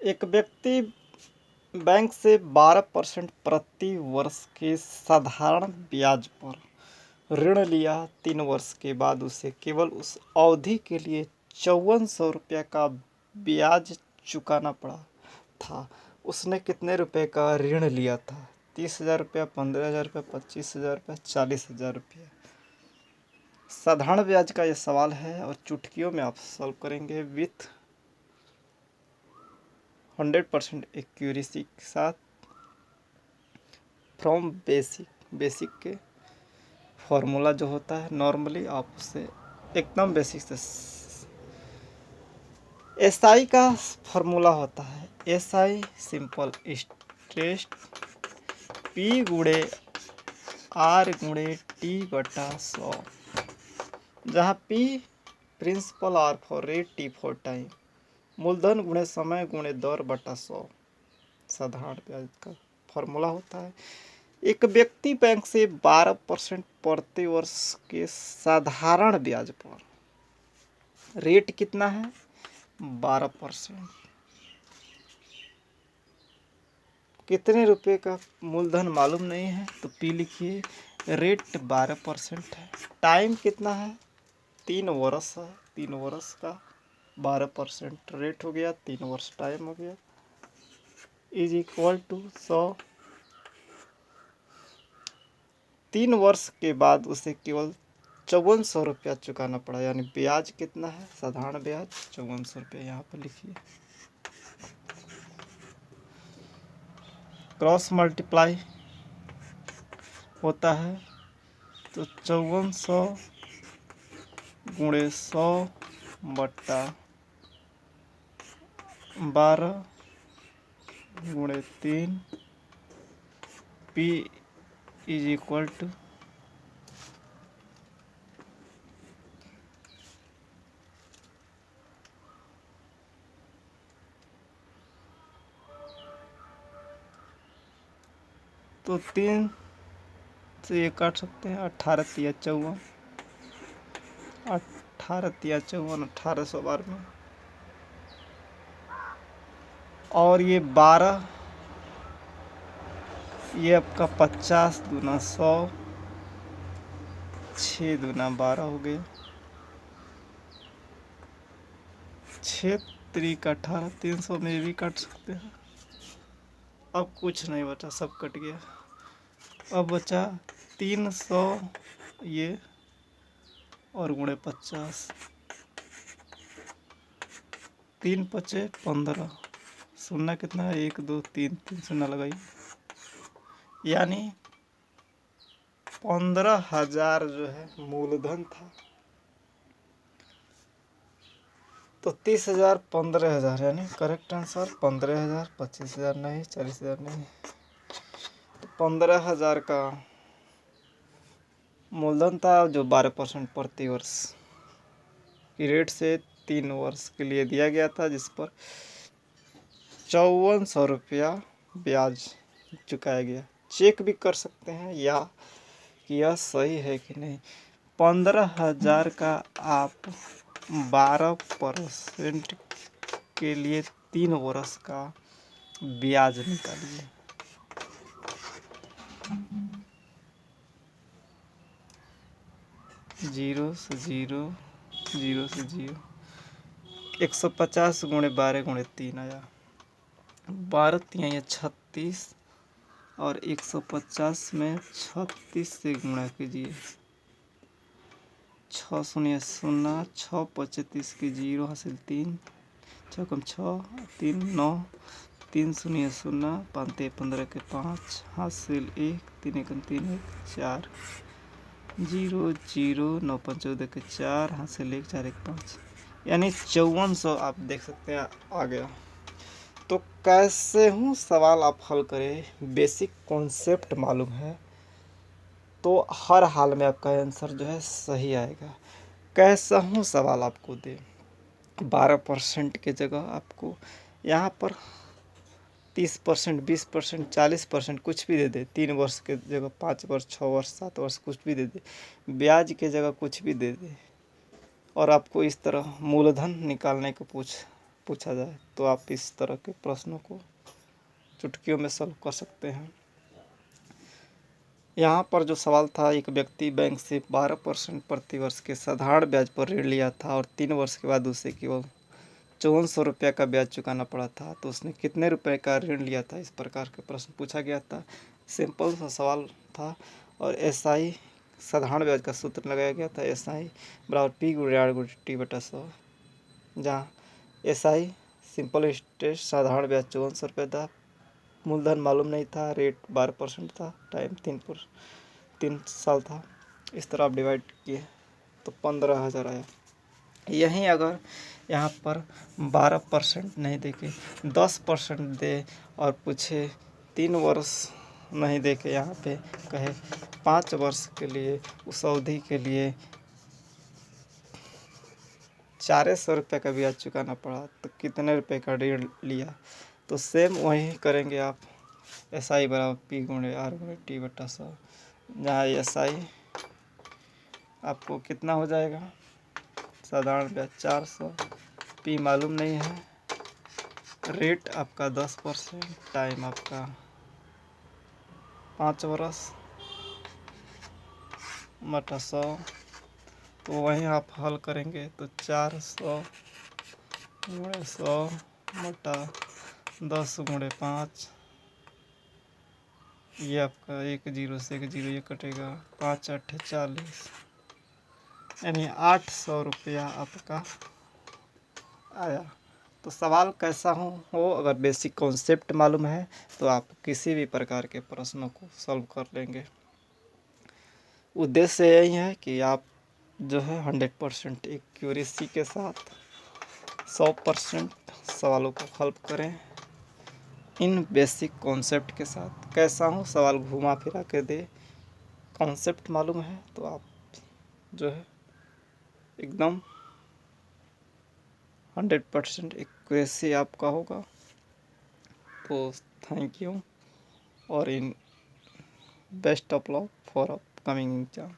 एक व्यक्ति बैंक से 12% प्रति वर्ष के साधारण ब्याज पर ऋण लिया। 3 वर्ष के बाद उसे केवल उस अवधि के लिए 5400 रुपये का ब्याज चुकाना पड़ा था। उसने कितने रुपए का ऋण लिया था? 30,000 रुपया, 15,000 रुपया, 25,000 रुपया, 40,000 रुपया। साधारण ब्याज का यह सवाल है और चुटकियों में आप सॉल्व करेंगे विथ 100% एक्यूरेसी के साथ फ्रॉम बेसिक के फॉर्मूला जो होता है नॉर्मली आप उसे एकदम बेसिक से एसआई का फॉर्मूला होता है। एसआई सिंपल इंटरेस्ट पी गुणे आर गुणे टी बटा 100, जहाँ P principal, R for rate, T for time, मूलधन गुणे समय गुणे दर बटा 100 साधारण ब्याज का फॉर्मूला होता है। एक व्यक्ति बैंक से 12% प्रति वर्ष के साधारण ब्याज पर, रेट कितना है? 12%। कितने रुपए का मूलधन मालूम नहीं है तो पी लिखिए। रेट 12% है। टाइम कितना है? 3 वर्ष है। 3 वर्ष का 12% रेट हो गया, 3 वर्ष टाइम हो गया, इज इक्वल टू 100। 3 वर्ष के बाद उसे केवल 5400 रुपया चुकाना पड़ा, यानी ब्याज कितना है? साधारण ब्याज 5400 रुपये यहाँ पर लिखिए। क्रॉस मल्टीप्लाई होता है तो 5400 गुणे 100 बट्टा 12 गुणे 3 पी इज इक्वल टू तो 3 से ये काट सकते हैं। 18 तिया 54, 18 तिया 54, 1812 में, और ये 12, ये आपका 50 दूना 100, 6 दूना 12 हो गया, 6 3 18, 300 में भी काट सकते हैं। अब कुछ नहीं बचा, सब कट गया। अब बचा 300 ये और गुणे 50, 3 पचे 15, शून्य कितना है? 1 2 3, 3 शून्य लगाइए, यानी 15,000 जो है मूलधन था। तो 30,000 15,000, यानी करेक्ट आंसर 15,000। 25,000 नहीं, 40,000 नहीं, तो 15,000 का मूलधन था जो 12% प्रति वर्ष की रेट से 3 वर्ष के लिए दिया गया था, जिस पर 5400 रुपया ब्याज चुकाया गया। चेक भी कर सकते हैं या कि यह सही है कि नहीं। 15,000 का आप 12% के लिए 3 वर्ष का ब्याज निकालिए। जीरो से जीरो, जीरो से जीरो, 150 गुणे 12 गुणे 3 आया, 12 तिहाई 36, और 150 में 36 से गुणा कीजिए। 6 शून्य शून्य, 6 25 की 0 हासिल 3, 6 कम 6 3 9, 3 शून्य शून्य, 5 15 के 5 हासिल 1, 3 एकम 3 1 4, 0 0 9 5 14 के 4 हासिल 1 4 1 5, यानी 5400 आप देख सकते हैं आ गया। तो कैसे हूँ सवाल आप हल करें, बेसिक कॉन्सेप्ट मालूम है तो हर हाल में आपका आंसर जो है सही आएगा। कैसा हूँ सवाल आपको दे, 12% की जगह आपको यहाँ पर 30%, 20%, 40% कुछ भी दे दे, 3 वर्ष के जगह 5 वर्ष, 6 वर्ष, 7 वर्ष कुछ भी दे दे, ब्याज के जगह कुछ भी दे दे, और आपको इस तरह मूलधन निकालने को पूछा जाए तो आप इस तरह के प्रश्नों को चुटकियों में सॉल्व कर सकते हैं। यहाँ पर जो सवाल था, एक व्यक्ति बैंक से 12% प्रतिवर्ष के साधारण ब्याज पर ऋण लिया था और 3 वर्ष के बाद उसे केवल 5400 रुपये का ब्याज चुकाना पड़ा था, तो उसने कितने रुपए का ऋण लिया था? इस प्रकार के प्रश्न पूछा गया था। सिंपल सा सवाल था और SI साधारण ब्याज का सूत्र लगाया गया था, SI बराबर P गुणे R गुणे T बटा 100, जहाँ SI सिंपल इंटरेस्ट साधारण ब्याज 5400 रुपये था, मूलधन मालूम नहीं था, रेट 12% था, टाइम 3 साल था। इस तरह आप डिवाइड किए तो 15,000 आया। यहीं अगर यहाँ पर 12% नहीं दे के 10% दे और पूछे 3 वर्ष नहीं दे के यहाँ पे कहे 5 वर्ष के लिए, उस अवधि के लिए 400 रुपये का ब्याज चुकाना पड़ा, तो कितने रुपए का ऋण लिया? तो सेम वही करेंगे आप, SI बराबर P गुणे R गुणे T बटा 100, जहाँ SI आपको कितना हो जाएगा? साधारण ब्याज 400, P मालूम नहीं है, रेट आपका 10%, टाइम आपका 5 वर्ष बटा 100, तो वहीं आप हल करेंगे तो 400 गुणे 100 बटा 10 गुणे 5, ये आपका 1 0 से 1 0 ये कटेगा, 5 8 40, यानी 800 रुपया आपका आया। तो सवाल कैसा हो, अगर बेसिक कॉन्सेप्ट मालूम है तो आप किसी भी प्रकार के प्रश्नों को सॉल्व कर लेंगे। उद्देश्य यही है कि आप जो है 100% एक्यूरेसी के साथ 100% सवालों को हल करें इन बेसिक कॉन्सेप्ट के साथ। कैसा हो, सवाल घुमा फिरा के दे, कॉन्सेप्ट मालूम है तो आप जो है एकदम 100% एक्यूरेसी आपका होगा। तो थैंक यू और in best of luck for upcoming exam.